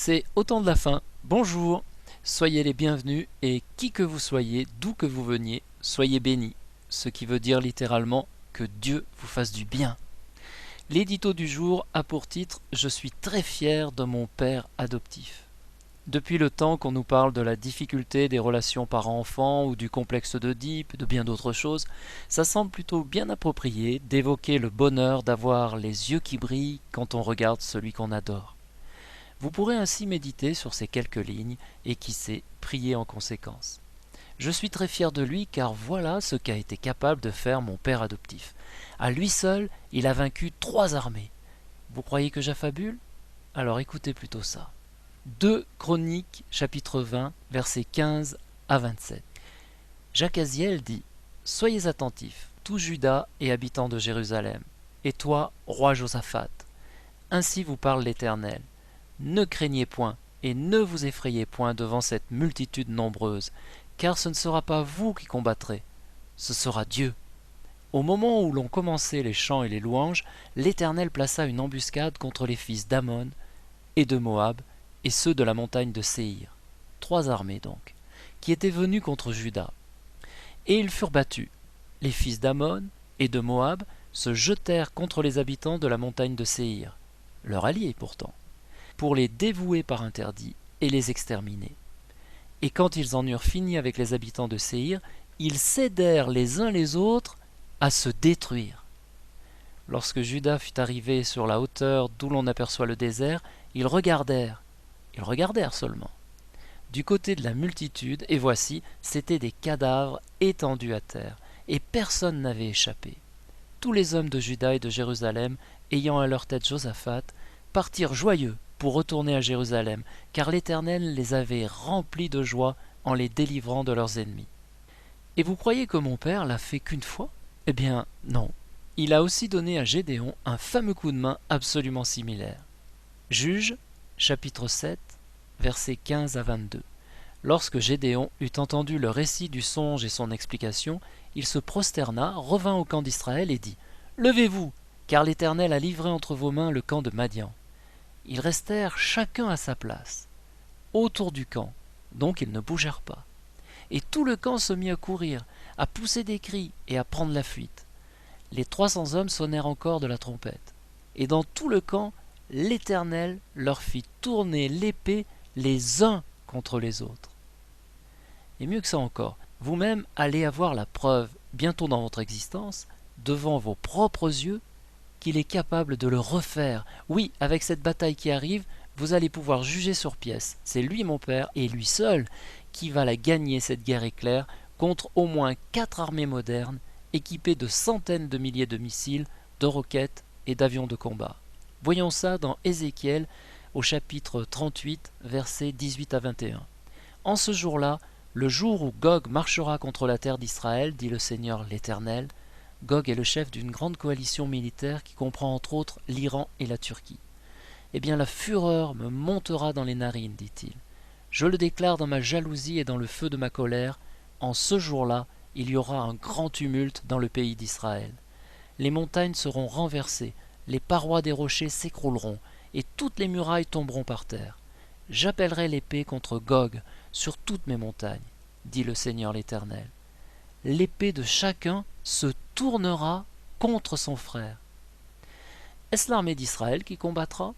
C'est au temps de la fin. Bonjour, soyez les bienvenus et qui que vous soyez, d'où que vous veniez, soyez bénis. Ce qui veut dire littéralement que Dieu vous fasse du bien. L'édito du jour a pour titre « Je suis très fier de mon père adoptif ». Depuis le temps qu'on nous parle de la difficulté des relations parents-enfants ou du complexe d'Oedipe, de bien d'autres choses, ça semble plutôt bien approprié d'évoquer le bonheur d'avoir les yeux qui brillent quand on regarde celui qu'on adore. Vous pourrez ainsi méditer sur ces quelques lignes et qui sait, prier en conséquence. Je suis très fier de lui car voilà ce qu'a été capable de faire mon père adoptif. À lui seul, il a vaincu 3 armées. Vous croyez que j'affabule? Alors écoutez plutôt ça. 2 Chroniques, chapitre 20, versets 15 à 27. Jacaziel dit « Soyez attentifs, tout Juda et habitants de Jérusalem, et toi, roi Josaphat. Ainsi vous parle l'Éternel. Ne craignez point, et ne vous effrayez point devant cette multitude nombreuse, car ce ne sera pas vous qui combattrez, ce sera Dieu. » Au moment où l'on commençait les chants et les louanges, l'Éternel plaça une embuscade contre les fils d'Ammon et de Moab, et ceux de la montagne de Séhir, 3 armées donc, qui étaient venus contre Juda. Et ils furent battus. Les fils d'Ammon et de Moab se jetèrent contre les habitants de la montagne de Séhir, leurs alliés pourtant, pour les dévouer par interdit et les exterminer. Et quand ils en eurent fini avec les habitants de Séhir, ils s'aidèrent les uns les autres à se détruire. Lorsque Juda fut arrivé sur la hauteur d'où l'on aperçoit le désert, ils regardèrent seulement, du côté de la multitude, et voici, c'étaient des cadavres étendus à terre, et personne n'avait échappé. Tous les hommes de Juda et de Jérusalem, ayant à leur tête Josaphat, partirent joyeux pour retourner à Jérusalem, car l'Éternel les avait remplis de joie en les délivrant de leurs ennemis. Et vous croyez que mon père l'a fait qu'une fois? Eh bien, non. Il a aussi donné à Gédéon un fameux coup de main absolument similaire. Juges, chapitre 7, versets 15 à 22. Lorsque Gédéon eut entendu le récit du songe et son explication, il se prosterna, revint au camp d'Israël et dit « Levez-vous, car l'Éternel a livré entre vos mains le camp de Madian. » Ils restèrent chacun à sa place, autour du camp, donc ils ne bougèrent pas. Et tout le camp se mit à courir, à pousser des cris et à prendre la fuite. Les 300 hommes sonnèrent encore de la trompette. Et dans tout le camp, l'Éternel leur fit tourner l'épée les uns contre les autres. Et mieux que ça encore, vous-même allez avoir la preuve, bientôt dans votre existence, devant vos propres yeux, qu'il est capable de le refaire. Oui, avec cette bataille qui arrive, vous allez pouvoir juger sur pièce. C'est lui, mon père, et lui seul, qui va la gagner, cette guerre éclair, contre au moins 4 armées modernes, équipées de centaines de milliers de missiles, de roquettes et d'avions de combat. Voyons ça dans Ézéchiel, au chapitre 38, versets 18 à 21. En ce jour-là, le jour où Gog marchera contre la terre d'Israël, dit le Seigneur l'Éternel. Gog est le chef d'une grande coalition militaire qui comprend entre autres l'Iran et la Turquie. Eh bien la fureur me montera dans les narines, dit-il. Je le déclare dans ma jalousie et dans le feu de ma colère. En ce jour-là, il y aura un grand tumulte dans le pays d'Israël. Les montagnes seront renversées, les parois des rochers s'écrouleront, et toutes les murailles tomberont par terre. J'appellerai l'épée contre Gog sur toutes mes montagnes, dit le Seigneur l'Éternel. L'épée de chacun se tournera contre son frère. Est-ce l'armée d'Israël qui combattra?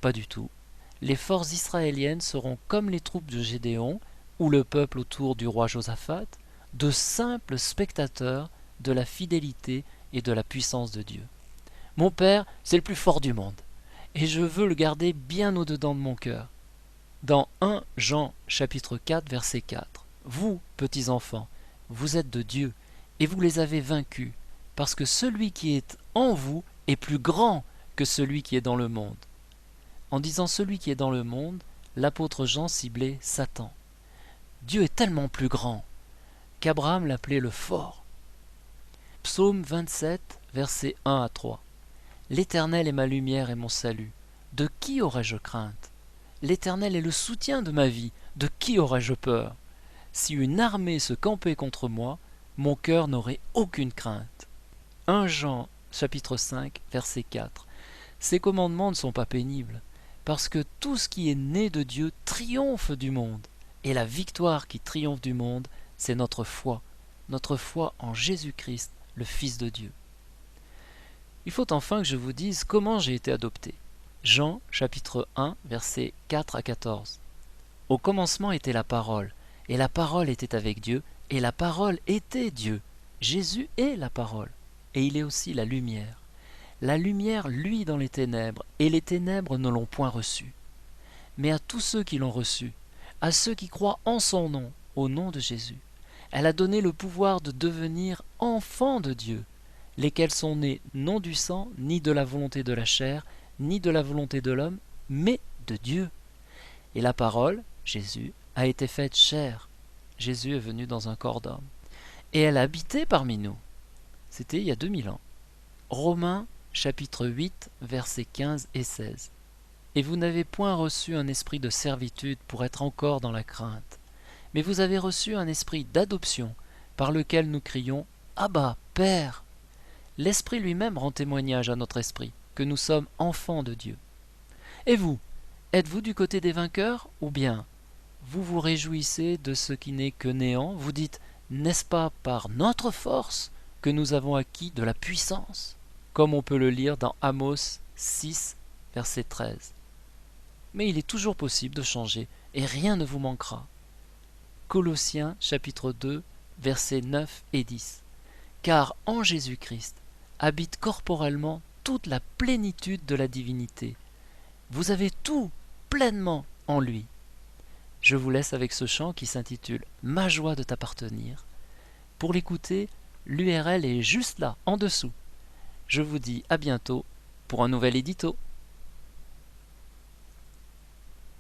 Pas du tout. Les forces israéliennes seront comme les troupes de Gédéon, ou le peuple autour du roi Josaphat, de simples spectateurs de la fidélité et de la puissance de Dieu. Mon père, c'est le plus fort du monde, et je veux le garder bien au-dedans de mon cœur. Dans 1 Jean chapitre 4 verset 4, vous, petits enfants, vous êtes de Dieu, et vous les avez vaincus, parce que celui qui est en vous est plus grand que celui qui est dans le monde. En disant celui qui est dans le monde, l'apôtre Jean ciblait Satan. Dieu est tellement plus grand qu'Abraham l'appelait le fort. Psaume 27, versets 1 à 3. L'Éternel est ma lumière et mon salut. De qui aurais-je crainte? L'Éternel est le soutien de ma vie. De qui aurais-je peur? Si une armée se campait contre moi, mon cœur n'aurait aucune crainte. 1 Jean chapitre 5, verset 4. Ces commandements ne sont pas pénibles, parce que tout ce qui est né de Dieu triomphe du monde. Et la victoire qui triomphe du monde, c'est notre foi en Jésus-Christ, le Fils de Dieu. Il faut enfin que je vous dise comment j'ai été adopté. Jean chapitre 1, versets 4 à 14. Au commencement était la parole, et la parole était avec Dieu, et la parole était Dieu. Jésus est la parole, et il est aussi la lumière. La lumière luit dans les ténèbres, et les ténèbres ne l'ont point reçu. Mais à tous ceux qui l'ont reçu, à ceux qui croient en son nom, au nom de Jésus, elle a donné le pouvoir de devenir enfants de Dieu, lesquels sont nés non du sang, ni de la volonté de la chair, ni de la volonté de l'homme, mais de Dieu. Et la parole, Jésus, a été faite chair. Jésus est venu dans un corps d'homme. Et elle a habité parmi nous. C'était il y a 2000 ans. Romains chapitre 8, versets 15 et 16. Et vous n'avez point reçu un esprit de servitude pour être encore dans la crainte, mais vous avez reçu un esprit d'adoption, par lequel nous crions « Abba, Père !» L'Esprit lui-même rend témoignage à notre esprit que nous sommes enfants de Dieu. Et vous, êtes-vous du côté des vainqueurs, ou bien vous vous réjouissez de ce qui n'est que néant? Vous dites « N'est-ce pas par notre force que nous avons acquis de la puissance ?» Comme on peut le lire dans Amos 6, verset 13. Mais il est toujours possible de changer, et rien ne vous manquera. Colossiens chapitre 2, versets 9 et 10. Car en Jésus-Christ habite corporellement toute la plénitude de la divinité. Vous avez tout pleinement en lui. Je vous laisse avec ce chant qui s'intitule « Ma joie de t'appartenir ». Pour l'écouter, l'URL est juste là, en dessous. Je vous dis à bientôt pour un nouvel édito.